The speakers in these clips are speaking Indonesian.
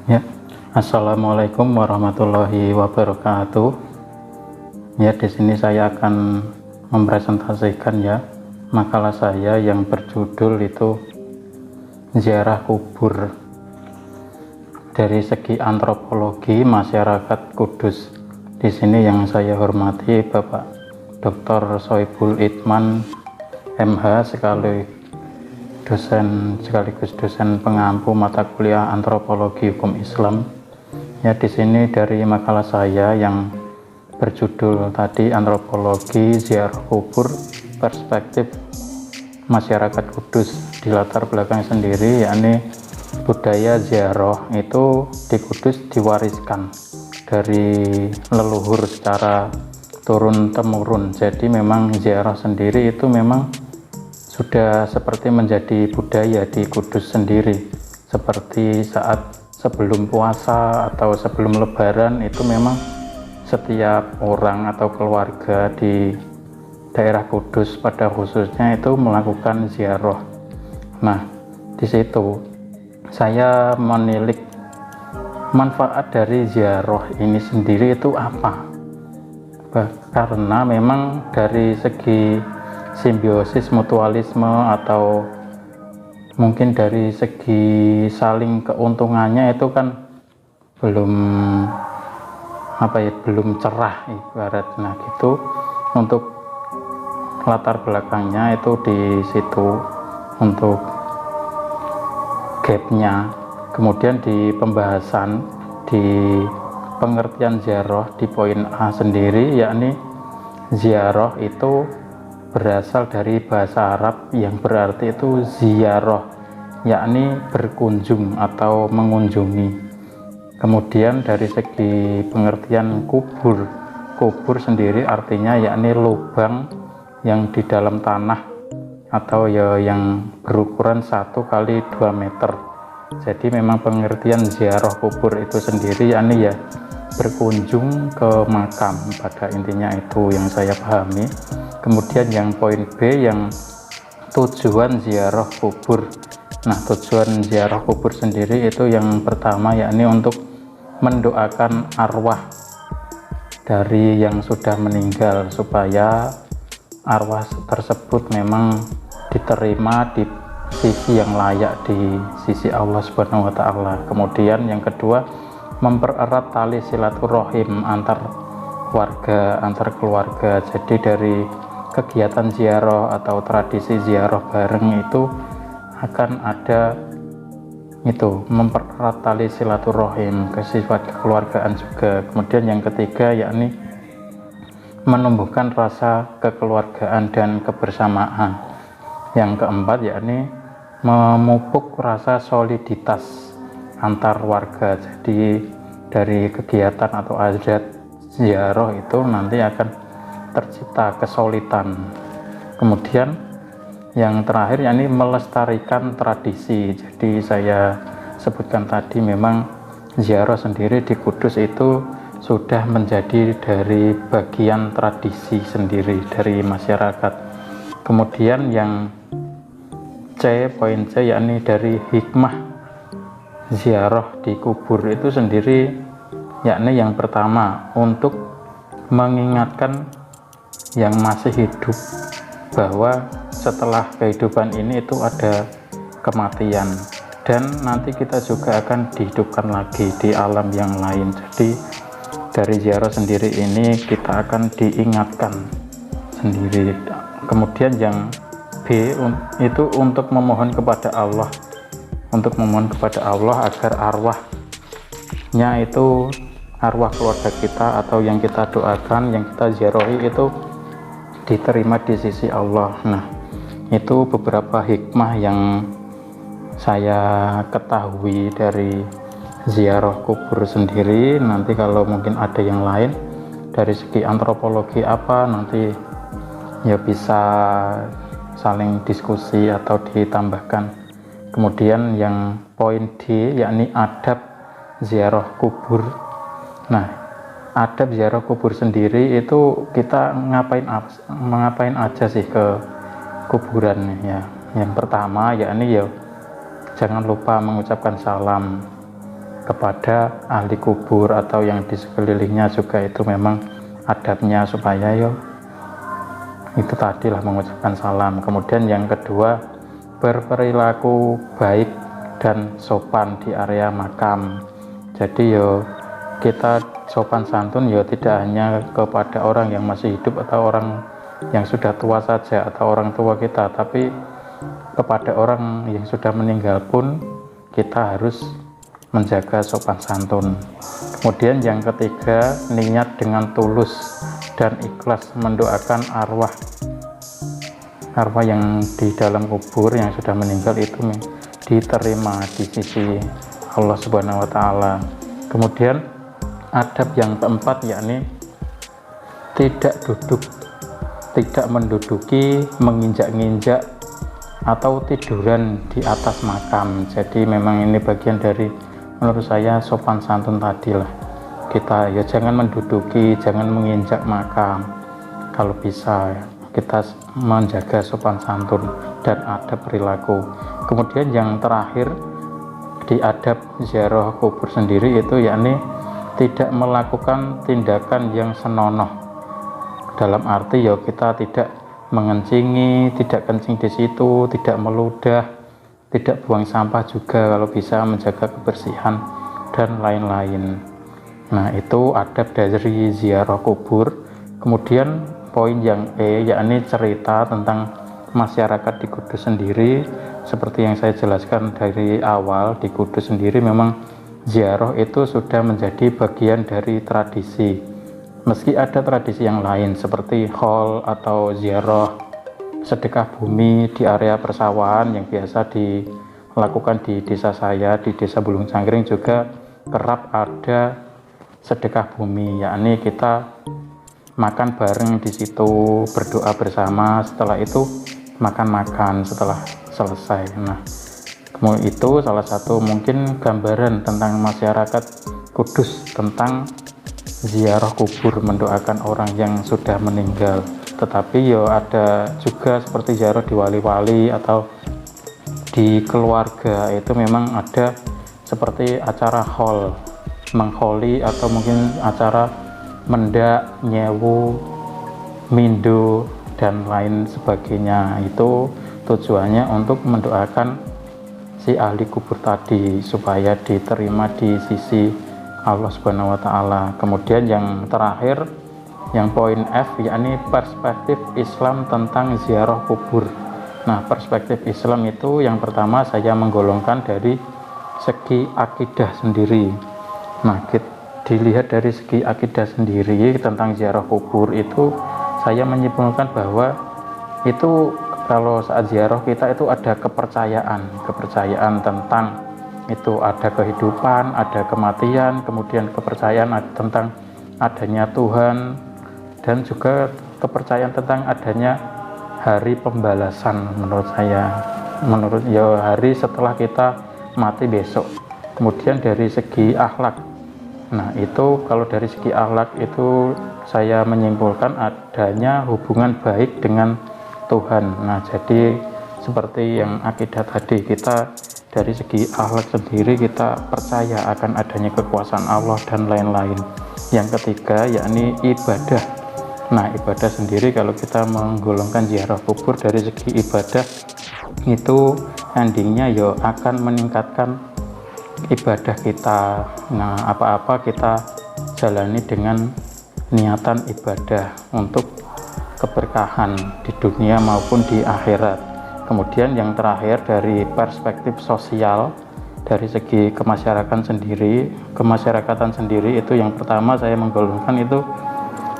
Ya, Assalamualaikum warahmatullahi wabarakatuh. Ya, di sini saya akan mempresentasikan ya makalah saya yang berjudul itu ziarah kubur dari segi antropologi masyarakat Kudus. Di sini yang saya hormati Bapak Dr. Soebul Ittman MH sekaligus dosen pengampu mata kuliah antropologi hukum Islam. Ya, di sini dari makalah saya yang berjudul tadi antropologi ziarah kubur perspektif masyarakat Kudus. Di latar belakang sendiri yakni budaya ziarah itu di Kudus diwariskan dari leluhur secara turun temurun. Jadi memang ziarah sendiri itu memang sudah seperti menjadi budaya di Kudus sendiri, seperti saat sebelum puasa atau sebelum lebaran itu memang setiap orang atau keluarga di daerah Kudus pada khususnya itu melakukan ziarah. Nah, di situ saya menilik manfaat dari ziarah ini sendiri itu apa. Karena memang dari segi simbiosis mutualisme atau mungkin dari segi saling keuntungannya itu kan belum belum cerah ibarat. Nah gitu, untuk latar belakangnya itu di situ untuk gapnya. Kemudian di pembahasan di pengertian ziarah di poin A sendiri, yakni ziarah itu berasal dari bahasa Arab yang berarti itu ziarah, yakni berkunjung atau mengunjungi. Kemudian dari segi pengertian kubur sendiri artinya yakni lubang yang di dalam tanah atau ya yang berukuran 1 kali 2 meter. Jadi memang pengertian ziarah kubur itu sendiri yakni ya berkunjung ke makam, pada intinya itu yang saya pahami. Kemudian yang poin B yang tujuan ziarah kubur. Nah, tujuan ziarah kubur sendiri itu yang pertama yakni untuk mendoakan arwah dari yang sudah meninggal supaya arwah tersebut memang diterima di sisi yang layak di sisi Allah Subhanahu wa taala. Kemudian yang kedua, mempererat tali silaturahim antar warga, antar keluarga. Jadi dari kegiatan ziarah atau tradisi ziarah bareng itu akan ada itu mempererat tali silaturahim, sifat kekeluargaan juga. Kemudian yang ketiga yakni menumbuhkan rasa kekeluargaan dan kebersamaan. Yang keempat yakni memupuk rasa soliditas antar warga. Jadi dari kegiatan atau adat ziarah itu nanti akan tercipta kesulitan. Kemudian yang terakhir yakni melestarikan tradisi. Jadi saya sebutkan tadi memang ziarah sendiri di Kudus itu sudah menjadi dari bagian tradisi sendiri dari masyarakat. Kemudian yang C, poin C yakni dari hikmah ziarah di kubur itu sendiri, yakni yang pertama untuk mengingatkan yang masih hidup bahwa setelah kehidupan ini itu ada kematian dan nanti kita juga akan dihidupkan lagi di alam yang lain. Jadi dari ziarah sendiri ini kita akan diingatkan sendiri. Kemudian yang B itu untuk memohon kepada Allah, agar arwahnya itu, arwah keluarga kita atau yang kita doakan, yang kita ziarahi itu diterima di sisi Allah. Nah, itu beberapa hikmah yang saya ketahui dari ziarah kubur sendiri. Nanti kalau mungkin ada yang lain dari segi antropologi apa, nanti ya bisa saling diskusi atau ditambahkan. Kemudian yang poin D yakni adab ziarah kubur. Nah, adab ziarah kubur sendiri itu kita ngapain aja sih ke kuburan ya. Yang pertama yakni ya jangan lupa mengucapkan salam kepada ahli kubur atau yang di sekelilingnya juga. Itu memang adabnya, supaya itu tadilah mengucapkan salam. Kemudian yang kedua, berperilaku baik dan sopan di area makam. Jadi kita sopan santun tidak hanya kepada orang yang masih hidup atau orang yang sudah tua saja atau orang tua kita, tapi kepada orang yang sudah meninggal pun kita harus menjaga sopan santun. Kemudian yang ketiga, niat dengan tulus dan ikhlas mendoakan arwah yang di dalam kubur yang sudah meninggal itu diterima di sisi Allah Subhanahu wa Ta'ala. Kemudian adab yang keempat, yakni tidak menduduki, menginjak-injak atau tiduran di atas makam. Jadi memang ini bagian dari, menurut saya, sopan santun tadi lah. Kita jangan menduduki, jangan menginjak makam. Kalau bisa kita menjaga sopan santun dan adab perilaku. Kemudian yang terakhir di adab ziarah kubur sendiri itu yakni tidak melakukan tindakan yang senonoh. Dalam arti kita tidak mengencingi, tidak kencing di situ, tidak meludah, tidak buang sampah juga, kalau bisa menjaga kebersihan dan lain-lain. Nah, itu adab dari ziarah kubur. Kemudian poin yang yakni cerita tentang masyarakat di Kudus sendiri. Seperti yang saya jelaskan dari awal, di Kudus sendiri memang ziarah itu sudah menjadi bagian dari tradisi. Meski ada tradisi yang lain seperti haul atau ziarah sedekah bumi di area persawahan yang biasa dilakukan di desa saya, di desa Bulung Cangkring juga kerap ada sedekah bumi, yakni kita makan bareng di situ, berdoa bersama, setelah itu makan-makan setelah selesai. Nah, itu salah satu mungkin gambaran tentang masyarakat Kudus tentang ziarah kubur, mendoakan orang yang sudah meninggal. Tetapi ada juga seperti ziarah di wali-wali atau di keluarga, itu memang ada seperti acara haul, mengholi, atau mungkin acara mendak, nyewu, mindo, dan lain sebagainya. Itu tujuannya untuk mendoakan si ahli kubur tadi supaya diterima di sisi Allah Subhanahu wa Ta'ala. Kemudian yang terakhir, yang poin F, yakni perspektif Islam tentang ziarah kubur. Nah, perspektif Islam itu yang pertama saya menggolongkan dari segi akidah sendiri. Nah, dilihat dari segi akidah sendiri tentang ziarah kubur itu, saya menyimpulkan bahwa itu kalau saat ziarah kita itu ada kepercayaan tentang itu ada kehidupan, ada kematian, kemudian kepercayaan tentang adanya Tuhan, dan juga kepercayaan tentang adanya hari pembalasan. Menurut saya, hari setelah kita mati besok. Kemudian dari segi akhlak, nah itu kalau dari segi akhlak itu saya menyimpulkan adanya hubungan baik dengan Tuhan. Nah, jadi seperti yang akidah tadi, kita dari segi akhlak sendiri kita percaya akan adanya kekuasaan Allah dan lain-lain. Yang ketiga yakni ibadah. Nah, ibadah sendiri kalau kita menggolongkan ziarah kubur dari segi ibadah itu endingnya akan meningkatkan ibadah kita. Nah, apa-apa kita jalani dengan niatan ibadah untuk keberkahan di dunia maupun di akhirat. Kemudian yang terakhir dari perspektif sosial, dari segi kemasyarakatan sendiri itu yang pertama saya menggolongkan itu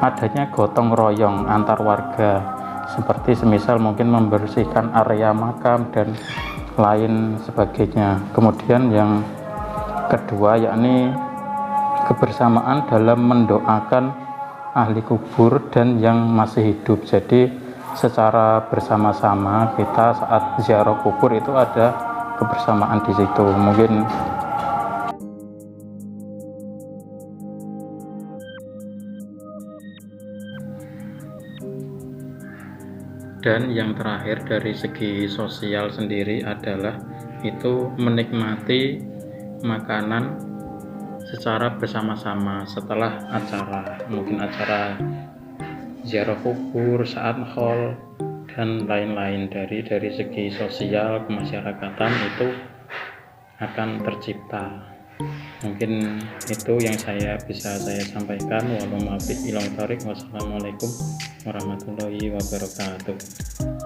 adanya gotong royong antar warga, seperti semisal mungkin membersihkan area makam dan lain sebagainya. Kemudian yang kedua yakni kebersamaan dalam mendoakan ahli kubur dan yang masih hidup. Jadi secara bersama-sama kita saat ziarah kubur itu ada kebersamaan di situ. Mungkin dan yang terakhir dari segi sosial sendiri adalah itu menikmati makanan secara bersama-sama setelah acara, mungkin acara ziarah kubur, saat haul, dan lain-lain. Dari segi sosial kemasyarakatan itu akan tercipta. Mungkin itu yang bisa saya sampaikan. Wassalamualaikum warahmatullahi wabarakatuh.